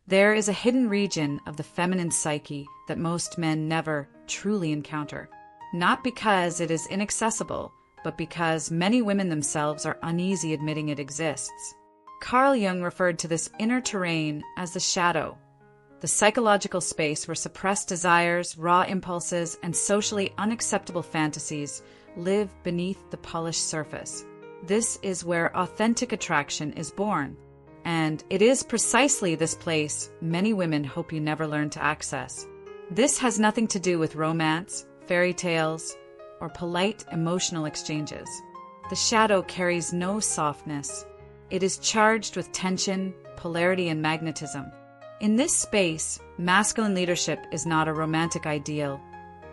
There is a hidden region of the feminine psyche that most men never truly encounter. Not because it is inaccessible, but because many women themselves are uneasy admitting it exists. Carl Jung referred to this inner terrain as the shadow, the psychological space where suppressed desires, raw impulses, and socially unacceptable fantasies live beneath the polished surface. This is where authentic attraction is born, and it is precisely this place many women hope you never learn to access. This has nothing to do with romance, fairy tales, or polite emotional exchanges. The shadow carries no softness. It is charged with tension, polarity, and magnetism. In this space, masculine leadership is not a romantic ideal.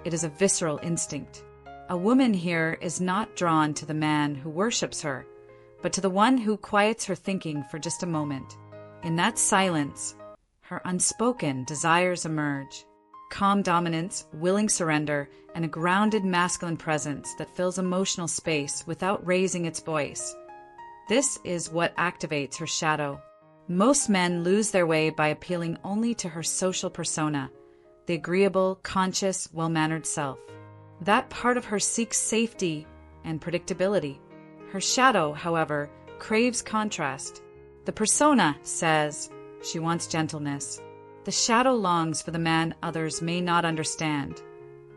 It is a visceral instinct. A woman here is not drawn to the man who worships her, but to the one who quiets her thinking for just a moment. In that silence, her unspoken desires emerge. Calm dominance, willing surrender, and a grounded masculine presence that fills emotional space without raising its voice. This is what activates her shadow. Most men lose their way by appealing only to her social persona, the agreeable, conscious, well-mannered self. That part of her seeks safety and predictability. Her shadow, however, craves contrast. The persona says she wants gentleness. The shadow longs for the man others may not understand,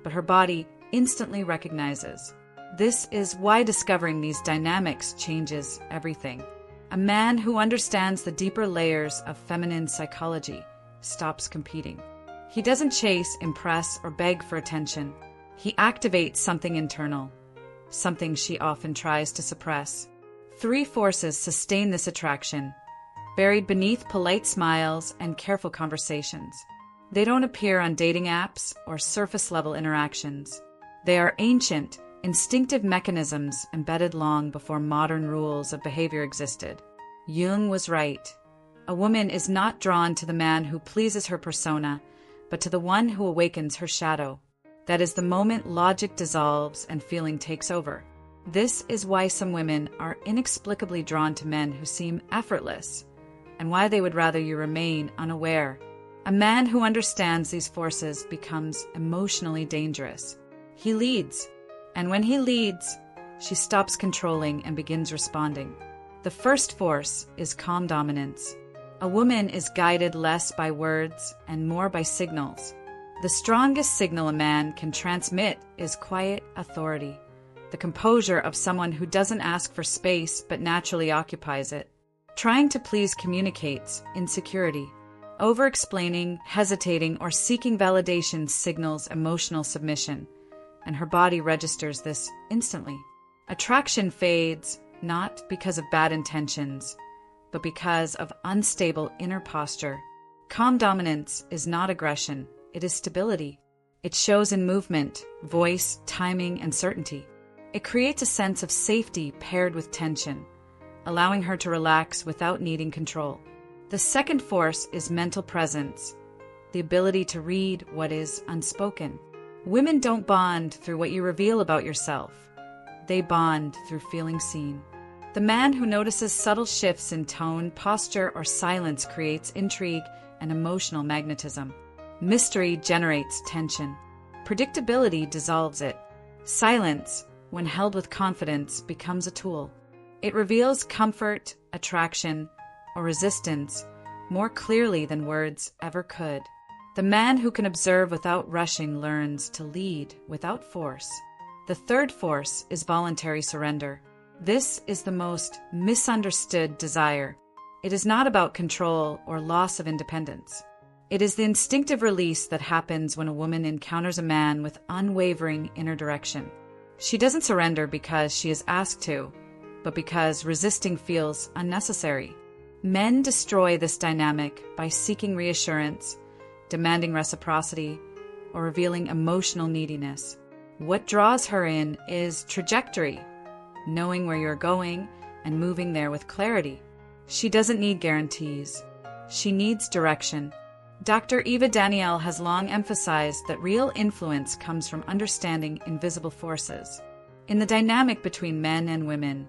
but her body instantly recognizes. This is why discovering these dynamics changes everything. A man who understands the deeper layers of feminine psychology stops competing. He doesn't chase, impress, or beg for attention. He activates something internal, something she often tries to suppress. 3 forces sustain this attraction, buried beneath polite smiles and careful conversations. They don't appear on dating apps or surface-level interactions. They are ancient, instinctive mechanisms embedded long before modern rules of behavior existed. Jung was right. A woman is not drawn to the man who pleases her persona, but to the one who awakens her shadow. That is the moment logic dissolves and feeling takes over. This is why some women are inexplicably drawn to men who seem effortless, and why they would rather you remain unaware. A man who understands these forces becomes emotionally dangerous. He leads, and when he leads, she stops controlling and begins responding. The first force is calm dominance. A woman is guided less by words and more by signals. The strongest signal a man can transmit is quiet authority, the composure of someone who doesn't ask for space but naturally occupies it. Trying to please communicates insecurity. Over-explaining, hesitating, or seeking validation signals emotional submission, and her body registers this instantly. Attraction fades not because of bad intentions, but because of unstable inner posture. Calm dominance is not aggression, it is stability. It shows in movement, voice, timing, and certainty. It creates a sense of safety paired with tension, allowing her to relax without needing control. The second force is mental presence, the ability to read what is unspoken. Women don't bond through what you reveal about yourself. They bond through feeling seen. The man who notices subtle shifts in tone, posture, or silence creates intrigue and emotional magnetism. Mystery generates tension. Predictability dissolves it. Silence, when held with confidence, becomes a tool. It reveals comfort, attraction, or resistance more clearly than words ever could. The man who can observe without rushing learns to lead without force. The third force is voluntary surrender. This is the most misunderstood desire. It is not about control or loss of independence. It is the instinctive release that happens when a woman encounters a man with unwavering inner direction. She doesn't surrender because she is asked to, but because resisting feels unnecessary. Men destroy this dynamic by seeking reassurance, demanding reciprocity, or revealing emotional neediness. What draws her in is trajectory, knowing where you're going and moving there with clarity. She doesn't need guarantees. She needs direction. Dr. Eva Danielle has long emphasized that real influence comes from understanding invisible forces. In the dynamic between men and women,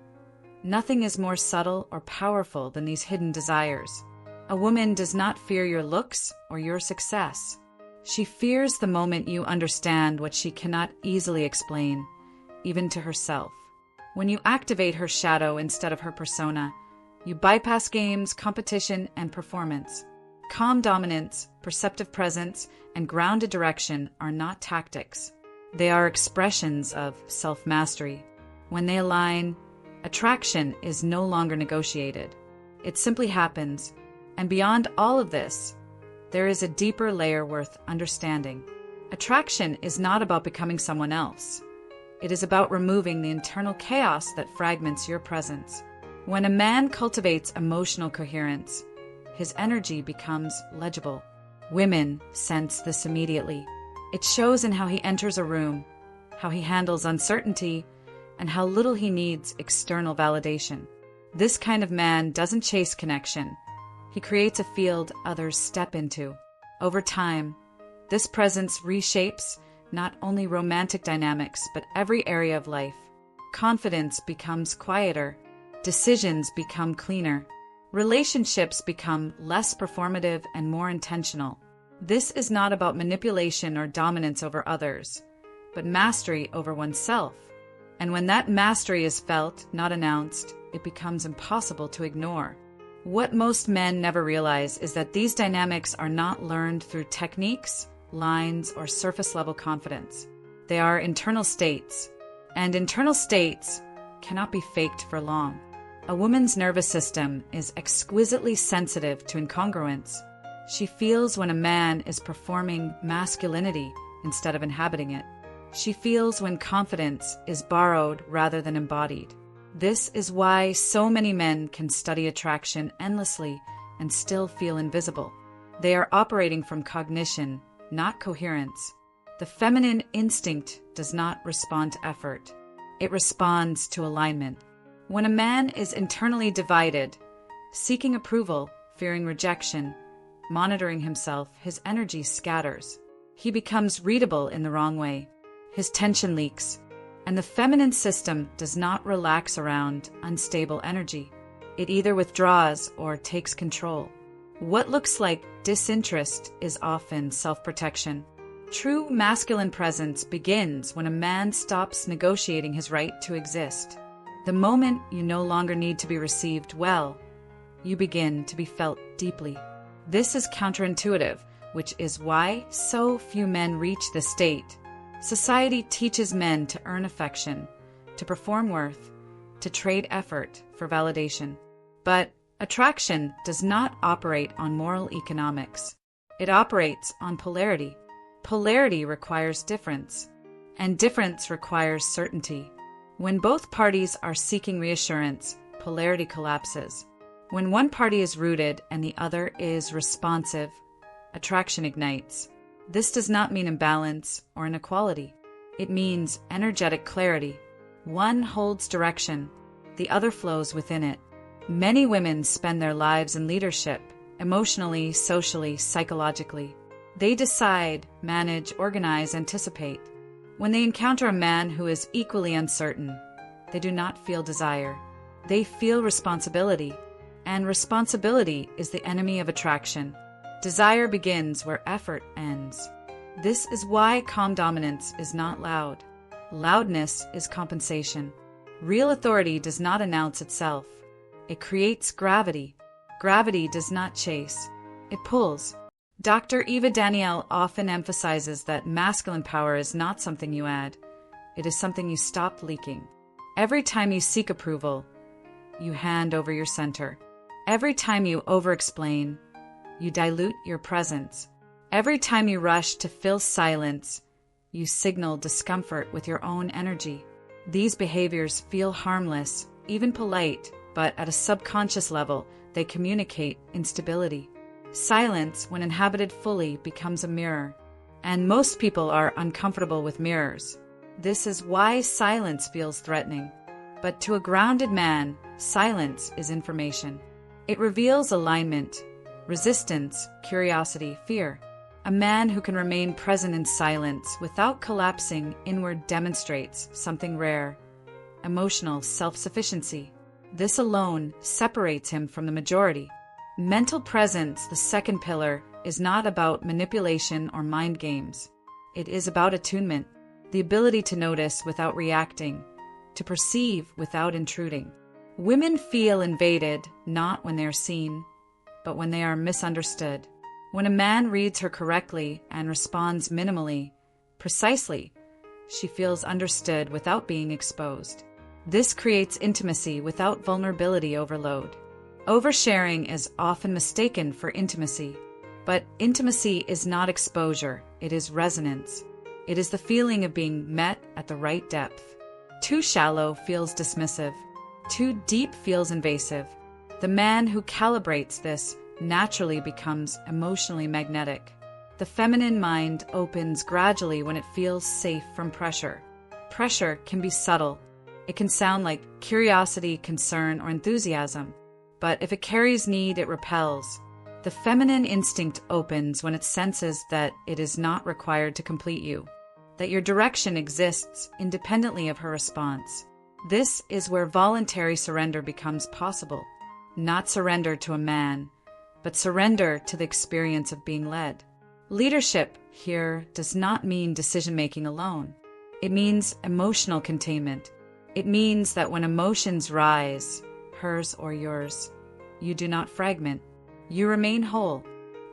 nothing is more subtle or powerful than these hidden desires. A woman does not fear your looks or your success. She fears the moment you understand what she cannot easily explain, even to herself. When you activate her shadow instead of her persona, you bypass games, competition, and performance. Calm dominance, perceptive presence, and grounded direction are not tactics. They are expressions of self-mastery. When they align, attraction is no longer negotiated. It simply happens. And beyond all of this, there is a deeper layer worth understanding. Attraction is not about becoming someone else. It is about removing the internal chaos that fragments your presence. When a man cultivates emotional coherence, his energy becomes legible. Women sense this immediately. It shows in how he enters a room, how he handles uncertainty, and how little he needs external validation. This kind of man doesn't chase connection. He creates a field others step into. Over time, this presence reshapes not only romantic dynamics, but every area of life. Confidence becomes quieter. Decisions become cleaner. Relationships become less performative and more intentional. This is not about manipulation or dominance over others, but mastery over oneself. And when that mastery is felt, not announced, it becomes impossible to ignore. What most men never realize is that these dynamics are not learned through techniques, lines, or surface-level confidence. They are internal states, and internal states cannot be faked for long. A woman's nervous system is exquisitely sensitive to incongruence. She feels when a man is performing masculinity instead of inhabiting it. She feels when confidence is borrowed rather than embodied. This is why so many men can study attraction endlessly and still feel invisible. They are operating from cognition, not coherence. The feminine instinct does not respond to effort. It responds to alignment. When a man is internally divided, seeking approval, fearing rejection, monitoring himself, his energy scatters. He becomes readable in the wrong way. His tension leaks. And the feminine system does not relax around unstable energy. It either withdraws or takes control. What looks like disinterest is often self-protection. True masculine presence begins when a man stops negotiating his right to exist. The moment you no longer need to be received well, you begin to be felt deeply. This is counterintuitive, which is why so few men reach this state. Society teaches men to earn affection, to perform worth, to trade effort for validation. But attraction does not operate on moral economics. It operates on polarity. Polarity requires difference, and difference requires certainty. When both parties are seeking reassurance, polarity collapses. When one party is rooted and the other is responsive, attraction ignites. This does not mean imbalance or inequality. It means energetic clarity. One holds direction, the other flows within it. Many women spend their lives in leadership, emotionally, socially, psychologically. They decide, manage, organize, anticipate. When they encounter a man who is equally uncertain, they do not feel desire. They feel responsibility, and responsibility is the enemy of attraction. Desire begins where effort ends. This is why calm dominance is not loud. Loudness is compensation. Real authority does not announce itself. It creates gravity. Gravity does not chase. It pulls. Dr. Eva Danielle often emphasizes that masculine power is not something you add. It is something you stop leaking. Every time you seek approval, you hand over your center. Every time you over-explain, you dilute your presence. Every time you rush to fill silence, you signal discomfort with your own energy. These behaviors feel harmless, even polite, but at a subconscious level, they communicate instability. Silence, when inhabited fully, becomes a mirror. And most people are uncomfortable with mirrors. This is why silence feels threatening. But to a grounded man, silence is information. It reveals alignment, resistance, curiosity, fear. A man who can remain present in silence without collapsing inward demonstrates something rare: emotional self-sufficiency. This alone separates him from the majority. Mental presence, the second pillar, is not about manipulation or mind games. It is about attunement, the ability to notice without reacting, to perceive without intruding. Women feel invaded not when they are seen, but when they are misunderstood. When a man reads her correctly and responds minimally, precisely, she feels understood without being exposed. This creates intimacy without vulnerability overload. Oversharing is often mistaken for intimacy, but intimacy is not exposure, it is resonance. It is the feeling of being met at the right depth. Too shallow feels dismissive. Too deep feels invasive. The man who calibrates this naturally becomes emotionally magnetic. The feminine mind opens gradually when it feels safe from pressure. Pressure can be subtle. It can sound like curiosity, concern, or enthusiasm. But if it carries need, it repels. The feminine instinct opens when it senses that it is not required to complete you, that your direction exists independently of her response. This is where voluntary surrender becomes possible. Not surrender to a man, but surrender to the experience of being led. Leadership here does not mean decision-making alone. It means emotional containment. It means that when emotions rise, hers or yours, you do not fragment. You remain whole.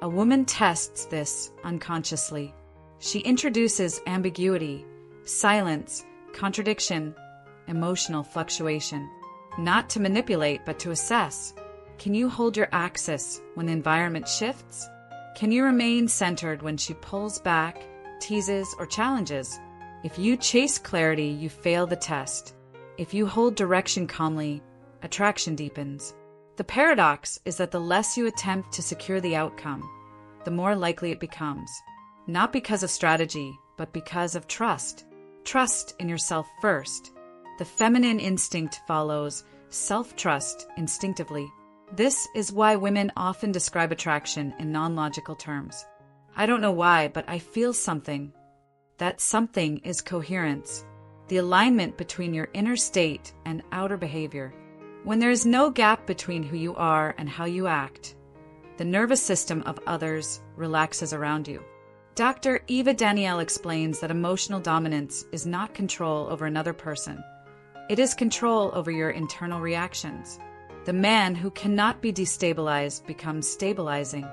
A woman tests this unconsciously. She introduces ambiguity, silence, contradiction, emotional fluctuation, not to manipulate but to assess. Can you hold your axis when the environment shifts? Can you remain centered when she pulls back, teases, or challenges? If you chase clarity, you fail the test. If you hold direction calmly, attraction deepens. The paradox is that the less you attempt to secure the outcome, the more likely it becomes. Not because of strategy, but because of trust. Trust in yourself first. The feminine instinct follows self-trust instinctively. This is why women often describe attraction in non-logical terms. I don't know why, but I feel something. That something is coherence, the alignment between your inner state and outer behavior. When there is no gap between who you are and how you act, the nervous system of others relaxes around you. Dr. Eva Danielle explains that emotional dominance is not control over another person. It is control over your internal reactions. The man who cannot be destabilized becomes stabilizing,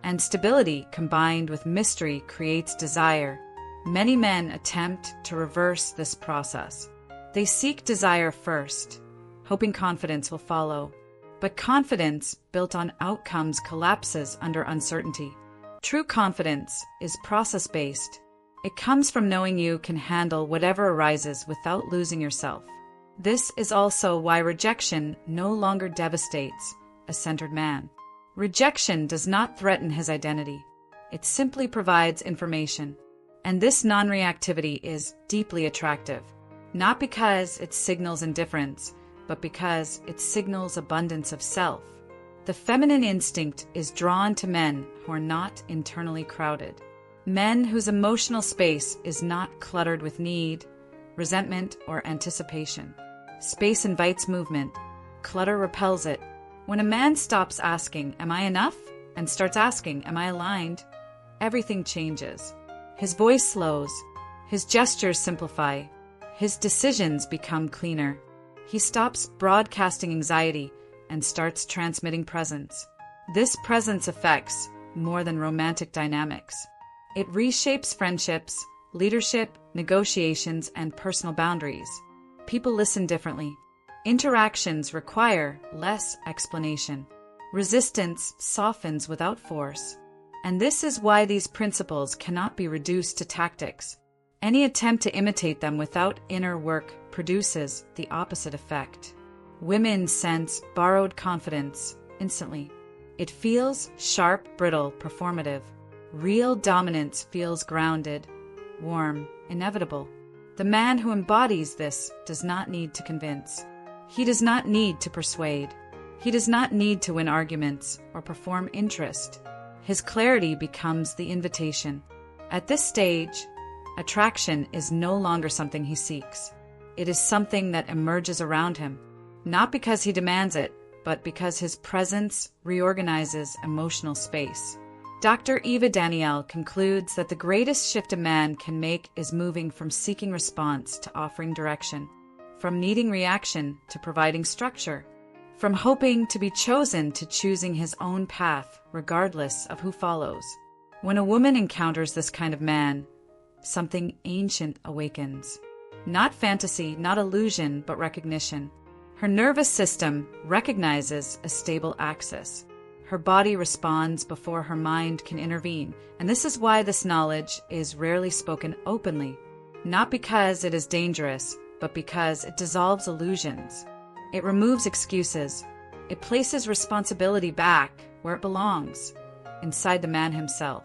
and stability combined with mystery creates desire. Many men attempt to reverse this process. They seek desire first, hoping confidence will follow. But confidence built on outcomes collapses under uncertainty. True confidence is process-based. It comes from knowing you can handle whatever arises without losing yourself. This is also why rejection no longer devastates a centered man. Rejection does not threaten his identity. It simply provides information. And this non-reactivity is deeply attractive, not because it signals indifference, but because it signals abundance of self. The feminine instinct is drawn to men who are not internally crowded. Men whose emotional space is not cluttered with need, resentment, or anticipation. Space invites movement. Clutter repels it. When a man stops asking, "Am I enough?" and starts asking, "Am I aligned?" everything changes. His voice slows. His gestures simplify. His decisions become cleaner. He stops broadcasting anxiety and starts transmitting presence. This presence affects more than romantic dynamics. It reshapes friendships, leadership, negotiations, and personal boundaries. People listen differently. Interactions require less explanation. Resistance softens without force. And this is why these principles cannot be reduced to tactics. Any attempt to imitate them without inner work produces the opposite effect. Women sense borrowed confidence instantly. It feels sharp, brittle, performative. Real dominance feels grounded, warm, inevitable. The man who embodies this does not need to convince. He does not need to persuade. He does not need to win arguments or perform interest. His clarity becomes the invitation. At this stage, attraction is no longer something he seeks. It is something that emerges around him, not because he demands it, but because his presence reorganizes emotional space. Dr. Eva Danielle concludes that the greatest shift a man can make is moving from seeking response to offering direction, from needing reaction to providing structure, from hoping to be chosen to choosing his own path, regardless of who follows. When a woman encounters this kind of man, something ancient awakens. Not fantasy, not illusion, but recognition. Her nervous system recognizes a stable axis. Her body responds before her mind can intervene, and this is why this knowledge is rarely spoken openly, not because it is dangerous, but because it dissolves illusions. It removes excuses. It places responsibility back where it belongs, inside the man himself.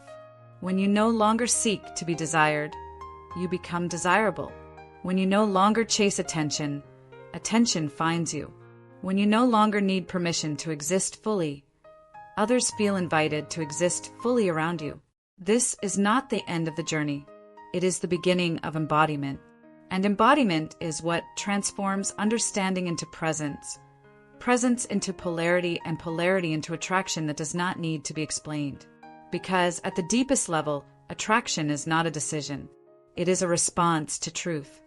When you no longer seek to be desired, you become desirable. When you no longer chase attention, attention finds you. When you no longer need permission to exist fully, others feel invited to exist fully around you. This is not the end of the journey. It is the beginning of embodiment. And embodiment is what transforms understanding into presence, presence into polarity, and polarity into attraction that does not need to be explained. Because at the deepest level, attraction is not a decision. It is a response to truth.